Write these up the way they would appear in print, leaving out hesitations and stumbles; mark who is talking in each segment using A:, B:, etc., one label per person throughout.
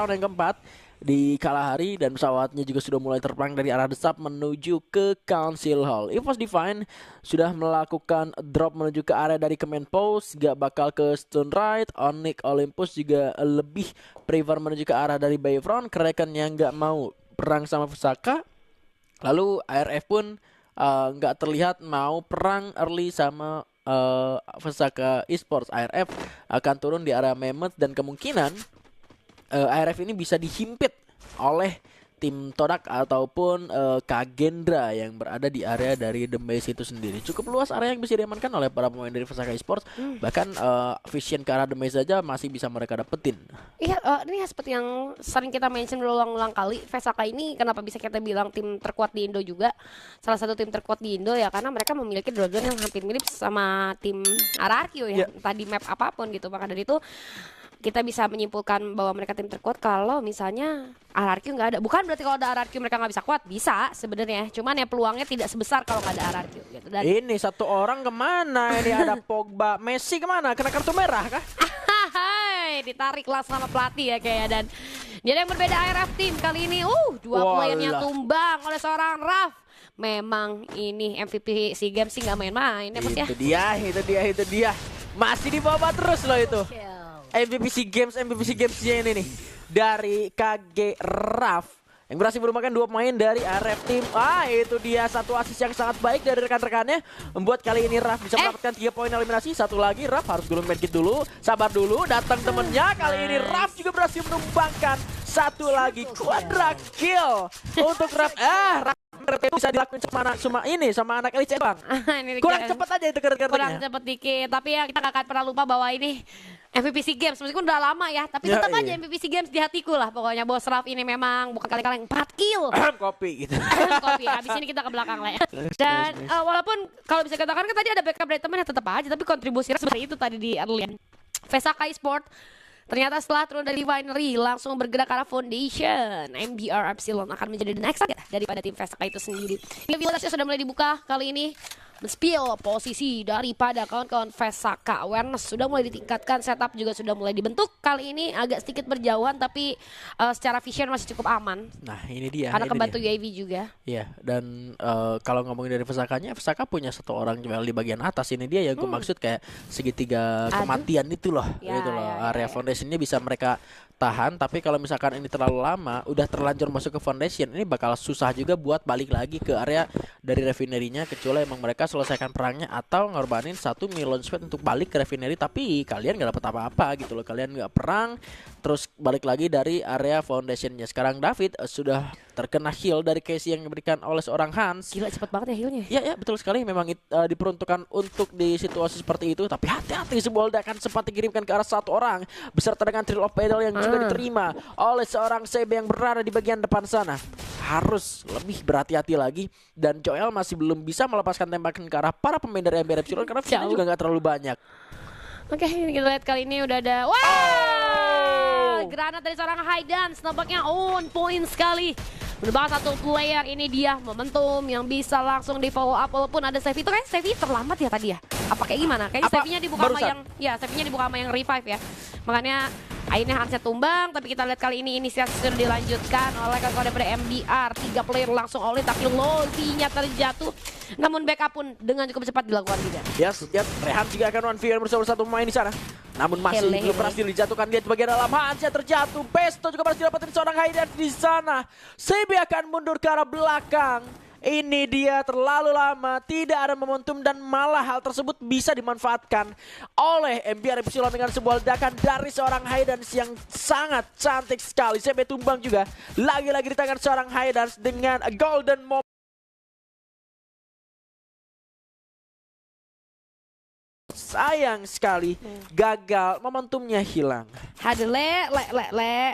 A: round yang keempat di Kalahari dan pesawatnya juga sudah mulai terbang dari arah desap menuju ke Council Hall. EVOS Divine sudah melakukan drop menuju ke area dari Command Post, gak bakal ke Stone Ride. Onyx Olympus juga lebih prefer menuju ke arah dari Bayfront. Kraken yang gak mau perang sama Fusaka. Lalu ARF pun gak terlihat mau perang early sama Fusaka Esports. ARF akan turun di area Mammoth dan kemungkinan ARF ini bisa dihimpit oleh tim Todak ataupun Kagendra yang berada di area dari The Base itu sendiri. Cukup luas area yang bisa diamankan oleh para pemain dari Fusaka Esports. Bahkan vision ke arah The Base saja masih bisa mereka dapetin.
B: Iya, ini seperti yang sering kita mention berulang-ulang kali, Fusaka ini kenapa bisa kita bilang tim terkuat di Indo juga, salah satu tim terkuat di Indo ya, karena mereka memiliki drone yang hampir mirip sama tim RRQ ya, entah di map apapun gitu. Maka dari itu kita bisa menyimpulkan bahwa mereka tim terkuat kalau misalnya RRQ nggak ada. Bukan berarti kalau ada RRQ mereka nggak bisa kuat, bisa sebenarnya. Cuman ya peluangnya tidak sebesar kalau nggak ada RRQ. Gitu. Dan
A: ini satu orang kemana? Ini ada Pogba, Messi kemana? Kena kartu merah kah?
B: ditariklah sama pelatih ya kayaknya. Dan jadi yang berbeda ARF tim kali ini, dua playernya tumbang oleh seorang Raf. Memang ini MVP SEA Games sih nggak main-main ya Mas ya.
A: Itu dia. Masih dibawa terus loh itu. MVP SEA Games-nya ini nih dari KG Raf yang berhasil merupakan 2 pemain dari RF Team. Itu dia satu assist yang sangat baik dari rekan-rekannya, membuat kali ini Raf bisa mendapatkan 3 poin eliminasi. Satu lagi Raf harus gulung medkit dulu, sabar dulu, datang temennya. Kali ini Raf juga berhasil menumbangkan satu lagi quadra kill untuk Raf. Raf bisa dilakukan sama anak Elite bang. Kurang cepet aja itu kerja-kerjanya.
B: Kurang cepet dikit, tapi ya kita gak akan pernah lupa bahwa ini MVP SEA Games, meskipun udah lama ya, tapi tetap aja MVP SEA Games di hatiku lah. Pokoknya Bos Raf ini memang bukan kali-kali 4 kill.
A: Kopi gitu.
B: Kopi, habis ini kita ke belakang lah ya. Dan walaupun kalau bisa katakan kan tadi ada backup dari teman ya tetap aja, tapi kontribusinya seperti itu tadi di early. Fusaka Esports ternyata setelah turun dari Winery langsung bergerak ke arah Foundation. MBR Epsilon akan menjadi the next target daripada tim Fusaka itu sendiri. Ini village sudah mulai dibuka kali ini. Men-spill posisi daripada kawan-kawan Fusaka. Awareness sudah mulai ditingkatkan, setup juga sudah mulai dibentuk. Kali ini agak sedikit berjauhan tapi secara vision masih cukup aman.
A: Nah ini dia.
B: Karena kebantu UAV juga.
A: Iya, dan kalau ngomongin dari Fusakanya, Fusaka punya satu orang jual di bagian atas. Ini dia yang gue maksud kayak segitiga kematian itu loh. Area foundationnya bisa mereka tahan, tapi kalau misalkan ini terlalu lama, udah terlanjur masuk ke foundation, ini bakal susah juga buat balik lagi ke area dari refinery-nya, kecuali emang mereka selesaikan perangnya atau ngorbanin satu million sweat untuk balik ke refinery. Tapi kalian gak dapet apa-apa gitu loh, kalian gak perang terus balik lagi dari area foundationnya. Sekarang David sudah terkena heal dari Casey yang diberikan oleh seorang Hans.
B: Gila cepet banget ya healnya.
A: Ya betul sekali, memang diperuntukkan untuk di situasi seperti itu. Tapi hati-hati, sebuah ledakan sempat dikirimkan ke arah satu orang beserta dengan Trill of Pedal yang sudah diterima oleh seorang CB yang berada di bagian depan sana. Harus lebih berhati-hati lagi. Dan Joel masih belum bisa melepaskan tembakan ke arah para pemain dari MBR Epsilon karena visionnya juga gak terlalu banyak.
B: Oke, kita lihat kali ini udah ada granat dari seorang Haidans, nampaknya on point sekali. Berbahas satu player, ini dia momentum yang bisa langsung di follow up walaupun ada save itu kan save terlambat ya tadi ya. Apa kayak gimana? Kayaknya save-nya dibuka sama yang save-nya dibuka sama yang revive ya. Makanya akhirnya Hansnya tumbang, tapi kita lihat kali ini inisiasi sudah dilanjutkan oleh kawan-kawan dari MBR. 3 player langsung oleh tapi Lozi-nya terjatuh. Namun backup pun dengan cukup cepat dilakukan juga.
A: Rehan juga akan 1v1 bersama satu pemain di sana. Namun masih belum berhasil dijatuhkan, dia di bagian dalam. Hansnya terjatuh, Besto juga berhasil dapetin seorang Haidar di sana. CB akan mundur ke arah belakang. Ini dia terlalu lama, tidak ada momentum dan malah hal tersebut bisa dimanfaatkan oleh MBR Epsilon dengan sebuah ledakan dari seorang Haidans yang sangat cantik sekali. CB tumbang juga lagi-lagi di tangan seorang Haidans dengan golden moment. Sayang sekali, gagal, momentumnya hilang.
B: Aduh,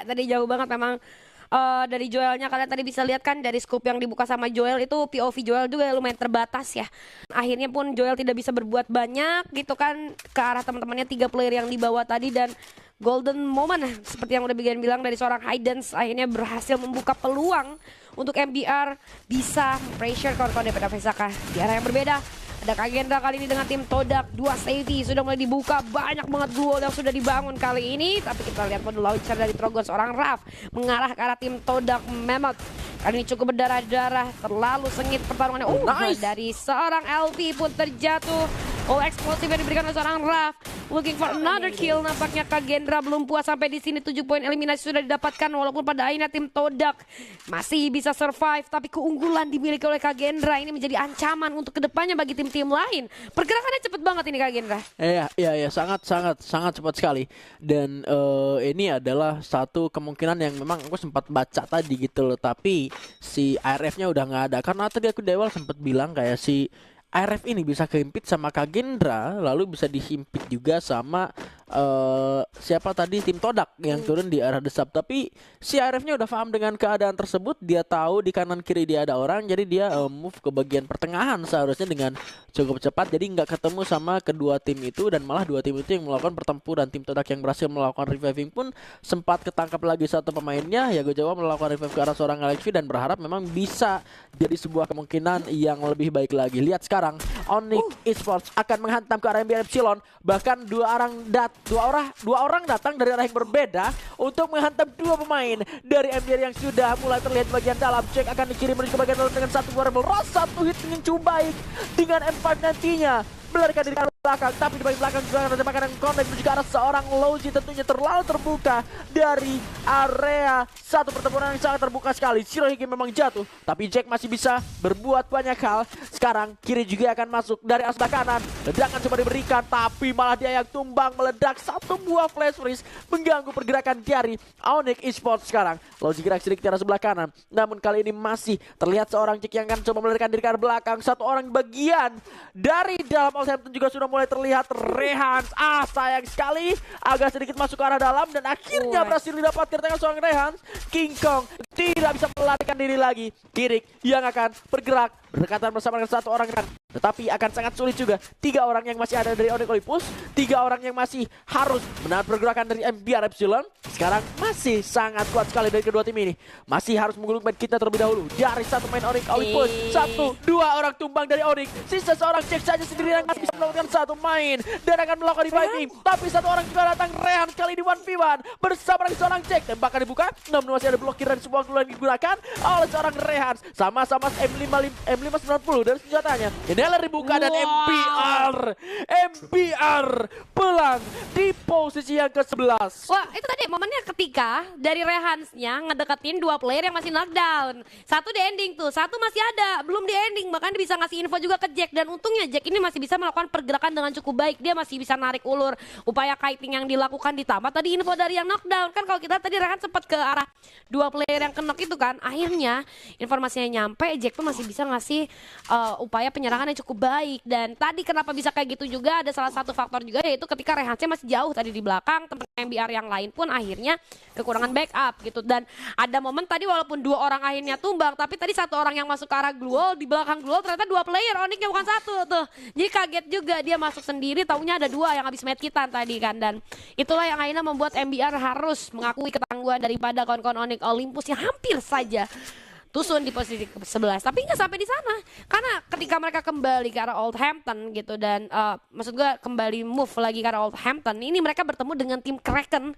B: tadi jauh banget memang. Dari Joelnya kalian tadi bisa lihat kan dari scoop yang dibuka sama Joel itu POV Joel juga lumayan terbatas ya. Akhirnya pun Joel tidak bisa berbuat banyak gitu kan ke arah teman-temannya 3 player yang dibawa tadi. Dan golden moment seperti yang udah bilang dari seorang Haidans akhirnya berhasil membuka peluang untuk MBR bisa pressure kawan-kawan daripada Fusaka di arah yang berbeda. Ada Kagendra kali ini dengan tim Todak. 2 safety sudah mulai dibuka. Banyak banget duel yang sudah dibangun kali ini. Tapi kita lihat modul launcher dari Trogon seorang Raf mengarah ke arah tim Todak Mammoth. Kali ini cukup berdarah-darah. Terlalu sengit pertarungannya.
A: Nice.
B: Dari seorang LV pun terjatuh. All eksplosif yang diberikan oleh seorang Raf. Looking for another kill. Nampaknya Kagendra belum puas sampai di sini. 7 poin eliminasi sudah didapatkan. Walaupun pada akhirnya tim Todak masih bisa survive. Tapi keunggulan dimiliki oleh Kagendra ini menjadi ancaman untuk kedepannya bagi tim-tim lain. Pergerakannya cepet banget ini Kagendra.
A: Iya, sangat cepat sekali. Dan ini adalah satu kemungkinan yang memang aku sempat baca tadi gitu loh. Tapi si ARF-nya udah nggak ada. Karena tadi aku di awal sempat bilang kayak si ARF ini bisa kehimpit sama Kagendra, lalu bisa dihimpit juga sama siapa tadi, tim Todak yang turun di arah desap. Tapi si ARF-nya udah paham dengan keadaan tersebut. Dia tahu di kanan kiri dia ada orang, jadi dia move ke bagian pertengahan seharusnya dengan cukup cepat. Jadi nggak ketemu sama kedua tim itu, dan malah dua tim itu yang melakukan pertempuran. Tim Todak yang berhasil melakukan reviving pun sempat ketangkap lagi satu pemainnya. Ya gue jawab melakukan revive ke arah seorang Alexi dan berharap memang bisa jadi sebuah kemungkinan yang lebih baik lagi. Lihat sekarang Onyx Esports akan menghantam ke arah MBR Epsilon. Bahkan dua orang datang dari arah yang berbeda untuk menghantam dua pemain dari MBR yang sudah mulai terlihat bagian dalam. Jack akan dikirim menuju ke bagian dalam dengan satu variable Ross, satu hit dengan cukup baik dengan M5 nantinya melarikan diri ke arah belakang, tapi di bagian belakang juga ada makanan kontak menuju ke arah seorang Logi. Tentunya terlalu terbuka dari area satu pertempuran yang sangat terbuka sekali. Shirohige memang jatuh, tapi Jack masih bisa berbuat banyak hal. Sekarang kiri juga akan masuk dari arah sebelah kanan. Ledakan coba diberikan, tapi malah dia yang tumbang meledak. Satu buah flash freeze mengganggu pergerakan dari Onyx Esports sekarang. Logi gerak sedikit di arah sebelah kanan, namun kali ini masih terlihat seorang Jack yang akan coba melarikan diri ke arah belakang. Satu orang bagian dari dalam Oldhampton juga sudah mulai terlihat. Rehans, sayang sekali agak sedikit masuk ke arah dalam dan akhirnya berhasil didapatkan dengan seorang Rehans. King Kong tidak bisa melarikan diri lagi. Kirik yang akan bergerak berdekatan bersama dengan satu orang kan, tetapi akan sangat sulit juga. 3 orang yang masih ada dari Onyx Olympus, 3 orang yang masih harus menahan pergerakan dari MBR Epsilon. Sekarang masih sangat kuat sekali dari kedua tim ini. Masih harus menggulung main kita terlebih dahulu dari satu main Onyx Olympus. 1, 2 orang tumbang dari Onyx. Sisa seorang Jack saja sendiri yang bisa melakukan satu main dan akan melakukan reviving. Tapi satu orang juga datang, Rehan kali di 1v1 bersama dengan seorang Jack. Tembakan dibuka, namun masih ada blokir dan sebuah keluar yang digunakan oleh seorang Rehan. Sama-sama M590 dari senjatanya. Inhaler dibuka dan MBR pulang di posisi yang ke-11.
B: Wah, itu tadi momennya ketika dari Rehansnya ngedeketin 2 player yang masih knockdown. Satu di ending tuh, satu masih ada, belum di ending. Bahkan dia bisa ngasih info juga ke Jack. Dan untungnya Jack ini masih bisa melakukan pergerakan dengan cukup baik. Dia masih bisa narik ulur. Upaya kiting yang dilakukan ditambah tadi info dari yang knockdown. Kan kalau kita tadi Rehan sempat ke arah 2 player yang knock itu kan. Akhirnya informasinya nyampe, Jack tuh masih bisa ngasih upaya penyerangan yang cukup baik. Dan tadi kenapa bisa kayak gitu juga ada salah satu faktor juga, yaitu ketika Rehansnya masih jauh tadi di belakang, teman MBR yang lain pun akhirnya kekurangan backup gitu. Dan ada momen tadi walaupun 2 orang akhirnya tumbang, tapi tadi 1 orang yang masuk ke arah Gluol, di belakang Gluol ternyata 2 player, Onyxnya bukan 1 tuh. Jadi kaget juga, dia masuk sendiri taunya ada 2 yang habis medkitan tadi kan. Dan itulah yang akhirnya membuat MBR harus mengakui ketangguhan daripada kawan-kawan Onyx Olympus yang hampir saja tusun di posisi ke-11, tapi nggak sampai di sana karena ketika mereka kembali ke arah Oldhampton gitu dan maksud gue kembali move lagi ke arah Oldhampton, ini mereka bertemu dengan tim Kraken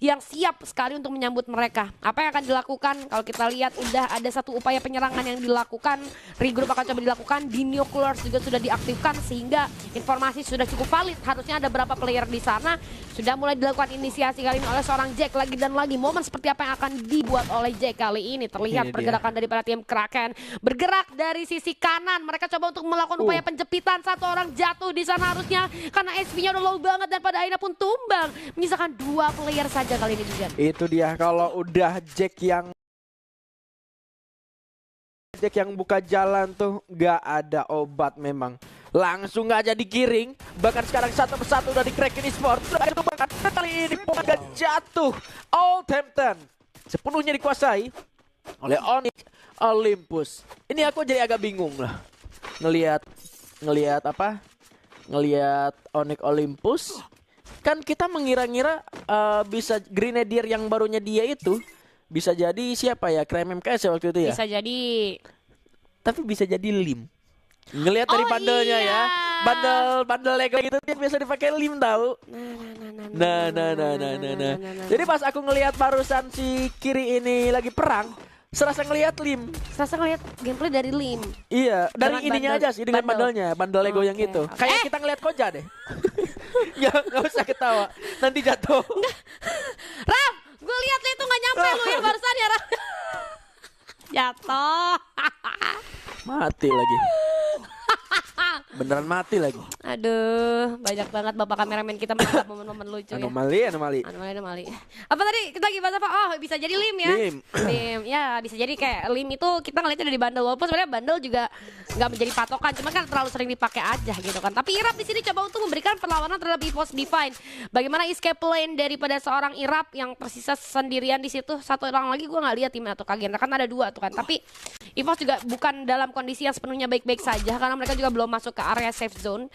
B: yang siap sekali untuk menyambut mereka. Apa yang akan dilakukan? Kalau kita lihat udah ada satu upaya penyerangan yang dilakukan, regroup akan coba dilakukan, Binoculars juga sudah diaktifkan sehingga informasi sudah cukup valid. Harusnya ada berapa player di sana, sudah mulai dilakukan inisiasi kali ini oleh seorang Jack lagi dan lagi. Momen seperti apa yang akan dibuat oleh Jack kali ini terlihat pergerakan daripada tim Kraken bergerak dari sisi kanan. Mereka coba untuk melakukan upaya penjepitan. 1 orang jatuh di sana harusnya karena SP-nya udah low banget dan pada akhirnya pun tumbang. Menyisakan 2 player saja kali ini juga.
C: Itu dia, kalau udah Jack yang buka jalan tuh gak ada obat memang.
A: Langsung aja digiring. Bahkan sekarang satu persatu dari Kraken Esports. Kali ini poin jatuh. Oldhampton sepenuhnya dikuasai oleh Onyx Olympus. Ini aku jadi agak bingung lah ngelihat Onyx Olympus. Kan kita mengira-ngira bisa Grenadier yang barunya dia itu bisa jadi siapa ya, Krem MKS ya waktu itu ya.
B: Bisa jadi.
A: Tapi bisa jadi Lim. Ngelihat dari
B: Oh,
A: bandelnya
B: iya.
A: ya. Bandel Lego gitu yang biasa dipakai Lim tahu. Nah. Jadi pas aku ngelihat barusan si Kiri ini lagi perang, serasa ngelihat Lim.
B: Serasa ngeliat gameplay dari Lim.
A: Iya, dari
B: Dengan
A: ininya
B: bandel-
A: aja sih dengan
B: bandel.
A: bandelnya, bandel Lego yang
B: Oke,
A: itu.
B: oke.
A: Kayak kita ngelihat Koja deh. Ya, nggak usah ketawa. Nanti jatuh.
B: Ram, gue lihat lu itu gak nyampe lu ya barusan ya Ram. Jatuh.
A: Mati lagi. Beneran mati lagi.
B: Aduh, banyak banget bapak kameramen kita menangkap momen-momen lucu ya.
C: Anomali.
B: Anomali. Apa tadi kita lagi bahas apa? Oh, bisa jadi Lim ya. Lim. Ya, bisa jadi kayak Lim itu kita ngeliatnya dari bandel. Walaupun sebenarnya bandel juga nggak menjadi patokan, cuma kan terlalu sering dipakai aja gitu kan. Tapi Irap di sini coba untuk memberikan perlawanan terhadap EVOS Divine. Bagaimana escape lane daripada seorang Irap yang tersisa sendirian di situ. Satu orang lagi gue nggak lihat timnya atau Kagenda kan ada dua tuh kan. Tapi EVOS juga bukan dalam kondisi yang sepenuhnya baik-baik saja karena mereka juga belum masuk ke area safe zone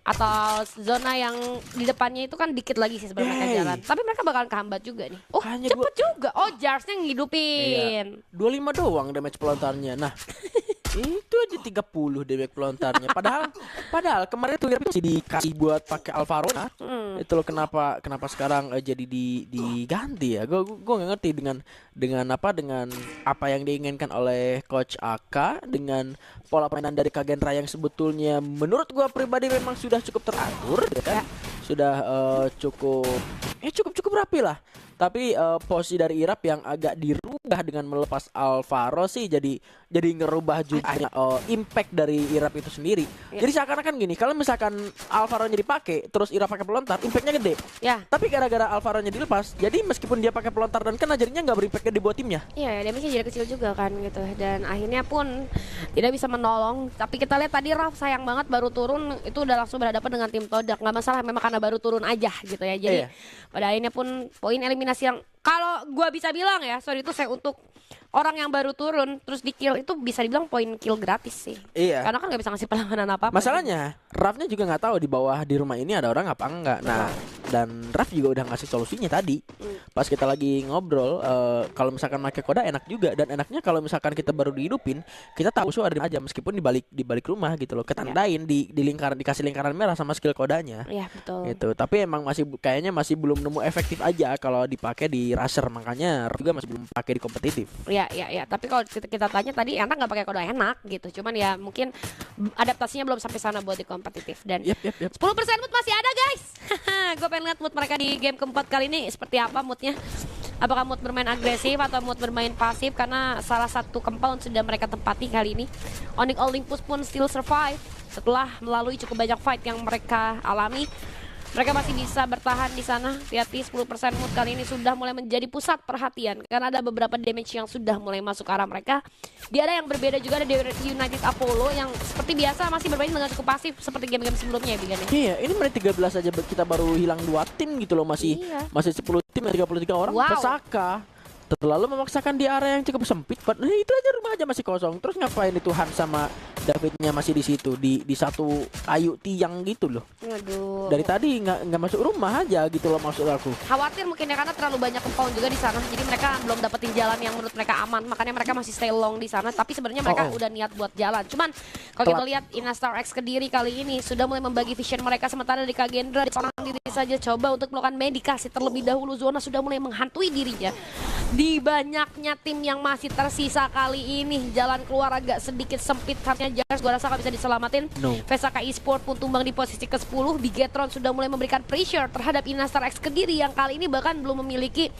B: atau zona yang di depannya itu kan dikit lagi sih sebelum mereka jalan. Tapi mereka bakalan kehambat juga nih. Oh,
A: Hanya
B: cepet juga. Oh, Jarsnya ngidupin.
A: 25 doang damage pelontarnya. Nah, itu aja 30 damage pelontarnya. Padahal kemarin tuh masih dikasih buat pakai Alvaro. Nah, itu loh kenapa sekarang jadi diganti ya. Gue nggak ngerti dengan apa yang diinginkan oleh coach AK dengan pola permainan dari Kagendra yang sebetulnya menurut gue pribadi memang sudah cukup teratur ya kan. Sudah cukup rapi lah. Tapi posisi dari Irap yang agak dirubah dengan melepas Alvaro sih jadi ngerubah juga impact dari Irap itu sendiri. Jadi seakan-akan gini, kalau misalkan Alvaro-nya dipakai terus Irap pakai pelontar, impactnya gede.
B: Ya.
A: Tapi gara-gara Alvaro-nya dilepas, jadi meskipun dia pakai pelontar dan kena jadinya nggak berimpact gede buat timnya.
B: Iya, damage-nya jadi kecil juga kan gitu. Dan akhirnya pun tidak bisa menolong. Tapi kita lihat tadi Raf sayang banget baru turun itu udah langsung berhadapan dengan tim Todak. Nggak masalah memang karena baru turun aja gitu ya. Jadi pada akhirnya pun poin eliminasi yang kalau gua bisa bilang ya, sorry itu saya untuk orang yang baru turun terus di kill itu bisa dibilang poin kill gratis sih.
A: Iya.
B: Karena kan nggak bisa ngasih perlawanan apa-apa.
A: Masalahnya Rafnya juga nggak tahu di bawah di rumah ini ada orang apa enggak. Nah, dan Raf juga udah ngasih solusinya tadi. Pas kita lagi ngobrol, kalau misalkan pakai koda enak juga dan enaknya kalau misalkan kita baru dihidupin, kita tahu ada aja meskipun di balik rumah gitu loh. Ketandain di lingkaran dikasih lingkaran merah sama skill kodanya.
B: Iya, betul.
A: Gitu. Tapi emang kayaknya masih belum nemu efektif aja kalau dipakai di rusher, makanya Raf juga masih belum pakai di kompetitif.
B: Ya. Tapi kalau kita tanya tadi enak nggak pakai kode enak gitu. Cuman ya mungkin adaptasinya belum sampai sana buat di kompetitif. Dan
A: Yep.
B: 10% mood masih ada guys. Gue pengen lihat mood mereka di game keempat kali ini seperti apa moodnya. Apakah mood bermain agresif atau mood bermain pasif, karena salah satu compound sudah mereka tempati kali ini. Onyx Olympus pun still survive setelah melalui cukup banyak fight yang mereka alami. Mereka masih bisa bertahan di sana. Hati-hati, 10% mood kali ini sudah mulai menjadi pusat perhatian karena ada beberapa damage yang sudah mulai masuk ke arah mereka. Dia ada yang berbeda juga, ada dari United Apollo yang seperti biasa masih bermain dengan cukup pasif seperti game-game sebelumnya ya Bigan ya.
A: Iya, ini menit 13 aja kita baru hilang 2 tim gitu loh, masih 10 tim dan 33 orang.
B: Wow.
A: Pesaka terlalu memaksakan di area yang cukup sempit. Nah, itu aja rumah aja masih kosong. Terus ngapain itu Han sama Davidnya masih di situ di satu kayu tiang gitu loh.
B: Aduh.
A: Dari tadi nggak masuk rumah aja gitu loh maksud aku.
B: Khawatir mungkin ya karena terlalu banyak compound juga di sana. Jadi mereka belum dapetin jalan yang menurut mereka aman. Makanya mereka masih stay long di sana. Tapi sebenarnya mereka udah niat buat jalan. Cuman kalau kita lihat Inastar X Kediri kali ini sudah mulai membagi vision mereka, sementara di Kagendra seorang diri saja coba untuk melakukan medikasi terlebih dahulu. Zona sudah mulai menghantui dirinya. Di banyaknya tim yang masih tersisa kali ini, jalan keluar agak sedikit sempit. Harusnya Jars gua rasa gak bisa diselamatin. Vesaka Esport pun tumbang di posisi ke-10. Bigetron sudah mulai memberikan pressure terhadap Inastar X Kediri yang kali ini bahkan belum memiliki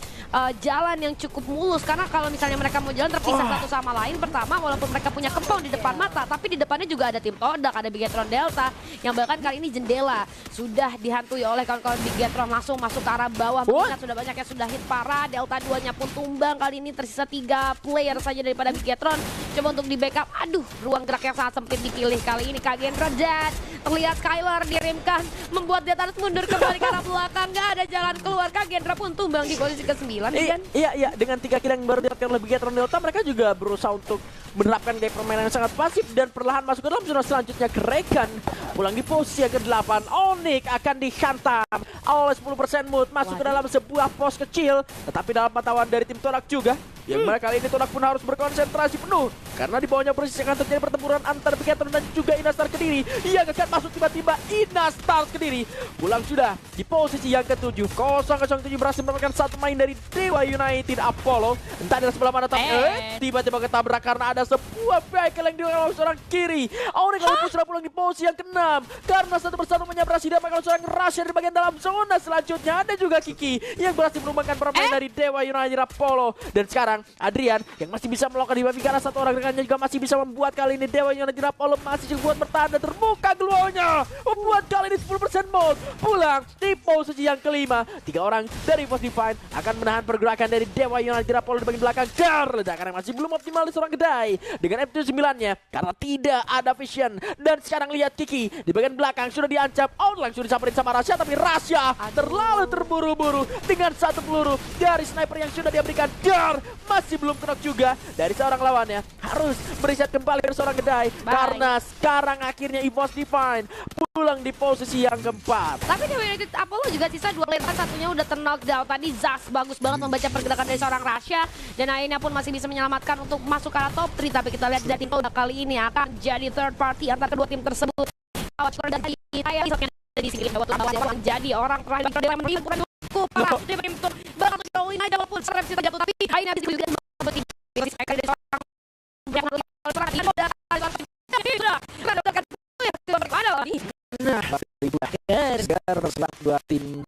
B: jalan yang cukup mulus. Karena kalau misalnya mereka mau jalan terpisah satu sama lain, pertama walaupun mereka punya compound di depan mata, tapi di depannya juga ada tim Todak, ada Bigetron Delta yang bahkan kali ini jendela sudah dihantui oleh kawan-kawan Bigetron, langsung masuk ke arah bawah. Mengingat sudah banyak yang sudah hit parah. Delta 2-nya pun tumbang. Kali ini tersisa 3 player saja daripada Bigetron. Coba untuk di backup. Aduh, ruang gerak yang sangat sempit dipilih kali ini Kagendra. Dan terlihat Skylar dirimkan, membuat dia harus mundur kembali ke arah belakang. Gak ada jalan keluar. Kagendra pun tumbang di posisi ke-9.
A: Iya, dengan 3 kill yang baru didapatkan oleh Bigetron Delta, mereka juga berusaha untuk menerapkan gaya permainan yang sangat pasif dan perlahan masuk ke dalam zona selanjutnya. Rekan pulang di posisi yang ke-8. Onyx akan dihantam oleh 10% mood masuk ke dalam sebuah pos kecil, tetapi dalam pantauan dari tim Tonak juga. Yang mana kali ini Tonak pun harus berkonsentrasi penuh karena di bawahnya persis akan terjadi pertempuran antara Beacon dan juga Inastar Kediri. Yang akan masuk tiba-tiba Inastar Kediri pulang sudah di posisi yang ke-7. 007 berhasil mendapatkan satu main dari Dewa United Apollo. Entah dari sebelah mana tapi tiba-tiba ketabrak karena ada sebuah vehicle yang dilakukan oleh seorang kiri. Onyx kali pun sudah pulang di posisi yang ke-6 karena satu persatu menyabrasi dan kalau seorang Russia di bagian dalam zona selanjutnya. Ada juga Kiki yang berhasil menumbangkan permain dari Dewa United Apollo. Dan sekarang Adrian yang masih bisa melakukan Hibabi karena satu orang rekannya juga masih bisa membuat kali ini Dewa United Apollo masih juga buat bertahan dan terbuka keluarnya. Membuat kali ini 10% mode pulang di posisi yang ke-5. 3 orang dari Force Divine akan menahan pergerakan dari Dewa United Apollo di bagian belakang. Ledakan yang masih belum optimal di seorang kedai dengan F79-nya karena tidak ada vision. Dan sekarang lihat Kiki di bagian belakang sudah diancam langsung disamperin sama Rasya, tapi Rasya terlalu terburu-buru dengan satu peluru dari sniper yang sudah diberikan. Masih belum kena juga dari seorang lawannya. Harus bereset kembali dari seorang kedai karena sekarang akhirnya EVOS Divine pulang di posisi yang ke-4.
B: Tapi Dewa United Apollo juga sisa 2 lane, satunya udah knockdown. Tadi Zas bagus banget membaca pergerakan dari seorang Rasya dan akhirnya pun masih bisa menyelamatkan untuk masuk ke arah top 3. Tapi kita lihat dari tim kali ini akan jadi third party antara kedua tim tersebut. Awal skor dari saya di sini jadi orang terakhir Dewa menang kurang cukup parah. Dia untuk bakal join aja walaupun serem sih jatuh, tapi akhirnya bisa juga masih sekali dari seorang yang perhatian udah
A: Nah, segar dua tim